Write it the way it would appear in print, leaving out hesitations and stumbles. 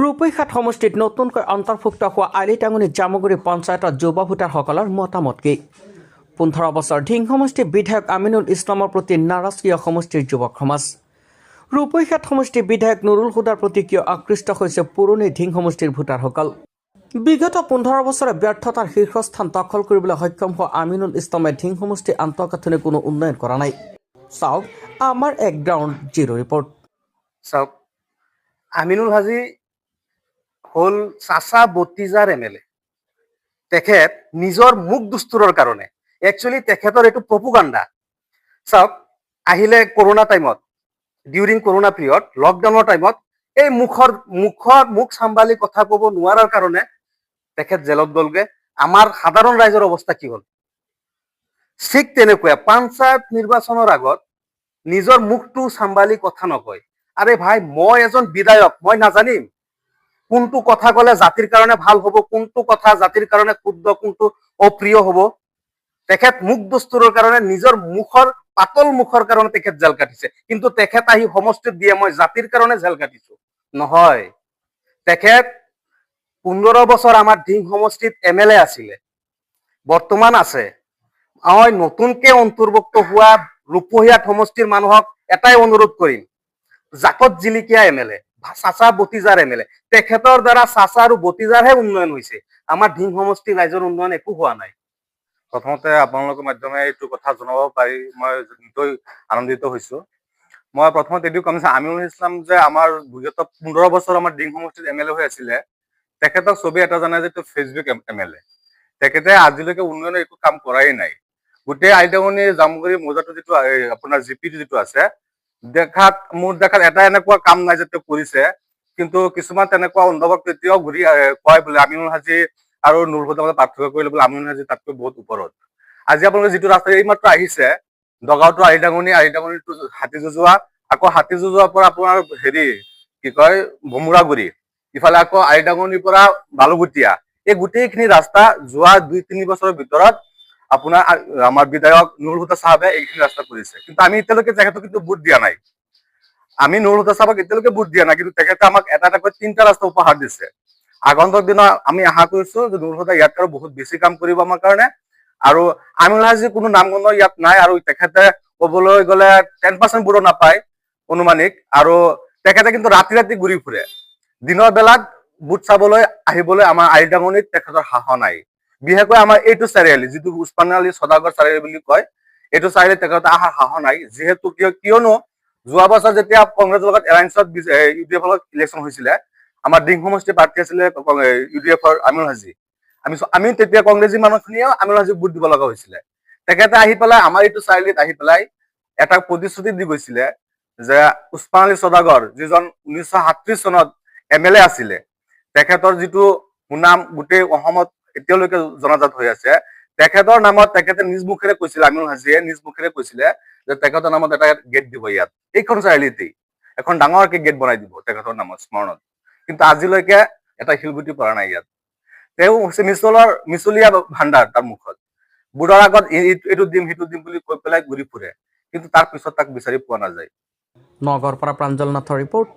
ৰূপৈহাট সমষ্টিত নতুনকৈ অন্তৰ্ভুক্ত হোৱা আলিটাঙনি জামুগুৰি পঞ্চায়তৰ যুৱ ভোটাৰসকলৰ মতামত কি? 15 বছৰ ধিং সমষ্টিৰ বিধায়ক আমিনুল ইছলামৰ প্ৰতি নাৰাজকীয় সমষ্টিৰ যুৱক সমাজ। ৰূপৈহাট সমষ্টিৰ বিধায়ক নুৰুল হুদাৰ প্ৰতি কিয় আকৃষ্ট হৈছে পুৰণি ধিং সমষ্টিৰ ভোটাৰসকল? বিগত 15 বছৰে ব্যৰ্থতাৰ শীৰ্ষস্থান দখল কৰিবলৈ সক্ষম হোৱা আমিনুল ইছলামে ধিং সমষ্টিৰ আন্তঃগাঁথনি কোনো উন্নয়ন কৰা নাই। চাওক আমাৰ এক গ্ৰাউণ্ড জিৰ' ৰিপৰ্ট। চাওক, আমিনুল হাজি হল চাচা বতিজাৰ এমএলএ। তেখেত নিজৰ মুখ দুষ্টুৰৰ কাৰণে একচুৱেলি তেখেতৰ এইটো প্ৰপোগাণ্ডা। চাওক, আহিলে কৰোণা টাইমত, ডিউৰিং কৰোণা পিৰিয়ড, লকডাউনৰ টাইমত এই মুখ চাম্ভালি কথা ক'ব নোৱাৰাৰ কাৰণে তেখেত জেলত গ'লগে। আমাৰ সাধাৰণ ৰাইজৰ অৱস্থা কি হ'ল? ঠিক তেনেকুৱা পঞ্চায়ত নিৰ্বাচনৰ আগত নিজৰ মুখটো চাম্ভালি কথা নকয়। আৰে ভাই, মই এজন বিধায়ক, মই নাজানিম কোনটো কথা কলে জাতিৰ কাৰণে ভাল হ'ব, কোনটো কথা জাতিৰ কাৰণে শুদ্ধ, কোনটো অপ্ৰিয় হ'ব। তেখেত মুখ দস্তুৰৰ কাৰণে, নিজৰ মুখৰ পাতল মুখৰ কাৰণে তেখেত জেল কাটিছে। কিন্তু তেখেত আহি সমষ্টিত দিয়ে মই জাতিৰ কাৰণে জেল কাটিছো, নহয়। তেখেত 15 বছৰ আমাৰ ধিং সমষ্টিত এমএলএ আছিলে, বৰ্তমান আছে। মই নতুনকে অন্তৰ্ভুক্ত হোৱা ৰূপৈহাট সমষ্টিৰ মানুহক এটাই অনুৰোধ কৰিম, জাকত জিলিকীয়া এমএলএ, চাচা বতিজাৰ এমএলএ, তেখেতৰ দ্বাৰা চাচা আৰু বতিজাৰহে উন্নয়ন হৈছে। আমাৰ ধিং সমষ্টিৰ ৰাইজৰ উন্নয়ন একো হোৱা নাই। প্ৰথমতে আপোনালোকৰ মাধ্যমে এইটো কথা জনাব পাৰি মই নিশ্চয় আনন্দিত হৈছো। মই প্ৰথমতে এইটো কম যে আমিনুল ইছলাম যে আমাৰ বিগত 15 বছৰ আমাৰ ধিং সমষ্টিত এমএলএ হৈ আছিলে, তেখেতক চবেই এটা জানে যে ফেচবুক এমএলএ। তেখেতে আজিলৈকে উন্নয়নৰ একো কাম কৰাই নাই। গোটেই আলিটাঙনি জামুগুৰি মৌজাটো যিটো আপোনাৰ জিপিটো যিটো আছে, মোৰ দেখাত এটা এনেকুৱা কাম নাই যে তেওঁ কৰিছে। কিন্তু কিছুমান তেনেকুৱা অন্ধভক্ত এতিয়াও ঘূৰি কয় বোলে আমিনুল হাজি আৰু নুৰুল হুদাৰ মাজত পাৰ্থক্য কৰিলে বোলে আমিনুল হাজি তাতকৈ বহুত ওপৰত। আজি আপোনালোকে যিটো ৰাস্তা এইমাত্ৰ আহিছে, দগাঁওটো আলিটাঙনি টু হাতী যুঁজোৱা, আকৌ হাতী যুঁজোৱাৰ পৰা আপোনাৰ কি কয় ভমুৰাগুৰি, ইফালে আকৌ আলিটাঙনিৰ পৰা বালুগুটীয়া, এই গোটেইখিনি ৰাস্তা যোৱা 2-3 বছৰৰ ভিতৰত আপোনাৰ আমাৰ বিধায়ক নুৰুল হুদা চাহাবে এইখিনি ৰাস্তা কৰিছে। কিন্তু আমি এতিয়ালৈকে তেখেতক কিন্তু ভোট দিয়া নাই। আমি নুৰুল হুদা চাহাবক এতিয়ালৈকে ভোট দিয়া নাই, কিন্তু তেখেতে আমাক এটা এটাকৈ 3টা ৰাস্তা উপহাৰ দিছে। আগন্তুক দিনত আমি আশা কৰিছো যে নুৰুল হুদা ইয়াত আৰু বহুত বেছি কাম কৰিব আমাৰ কাৰণে। আৰু আমিনুল হাজিৰ কোনো নামগন্ধ ইয়াত নাই, আৰু তেখেতে ক'বলৈ গ'লে 10% ভোটো নাপায় অনুমানিক। আৰু তেখেতে কিন্তু ৰাতি ৰাতি ঘূৰি ফুৰে, দিনৰ বেলাত ভোট চাবলৈ আহিবলৈ আমাৰ আলিটাঙনিত তেখেতৰ সাহস নাই। বিশেষকৈ আমাৰ এইটো চাৰিআলি, যিটো উছমানী আলী সদাগৰ চাৰিআলি বুলি কয়, এইটো চাৰিআলিত তেখেতে অহাৰ সাহস নাই। যিহেতু কিয়নো যোৱা বছৰ যেতিয়া কংগ্ৰেছৰ লগত এলায়েন্সত ইউডিএফৰ লগত ইলেকশ্যন হৈছিলে, আমাৰ ধিং সমষ্টিৰ প্ৰাৰ্থী আছিলে ইউডিএফৰ আমিনুল হাজি। আমি তেতিয়া কংগ্ৰেছী মানুহখিনিয়েও আমিনুল হাজিক ভোট দিব লগা হৈছিলে। তেখেতে আহি পেলাই আমাৰ এইটো চাৰিআলিত আহি পেলাই এটা প্ৰতিশ্ৰুতি দি গৈছিলে যে উছমান আলী সদাগৰ, যিজন 1937 চনত এমএলএ আছিলে, তেখেতৰ যিটো সুনাম গোটেই অসমত এতিয়ালৈকে জনাজাত হৈ আছে, তেখেতৰ নামত তেখেতে নিজ মুখেৰে কৈছিলে, আমিনুল হাজিয়ে নিজ মুখেৰে কৈছিলে যে তেখেতৰ নামত এটা গেট দিব ইয়াত, এইখন চাৰিআলিতেই এখন ডাঙৰকে গেট বনাই দিব তেখেতৰ নামত স্মৰণত। কিন্তু আজিলৈকে এটা শিলগুটি পৰা নাই ইয়াত। তেওঁ হৈছে মিছলীয়া ভাণ্ডাৰ। তাৰ মুখত বুঢ়াৰ আগত এইটো দিম সেইটো দিম বুলি কৈ পেলাই ঘূৰি ফুৰে, কিন্তু তাৰ পিছত তাক বিচাৰি পোৱা নাযায়। নগৰৰ পৰা প্ৰাঞ্জল নাথৰ ৰিপৰ্ট।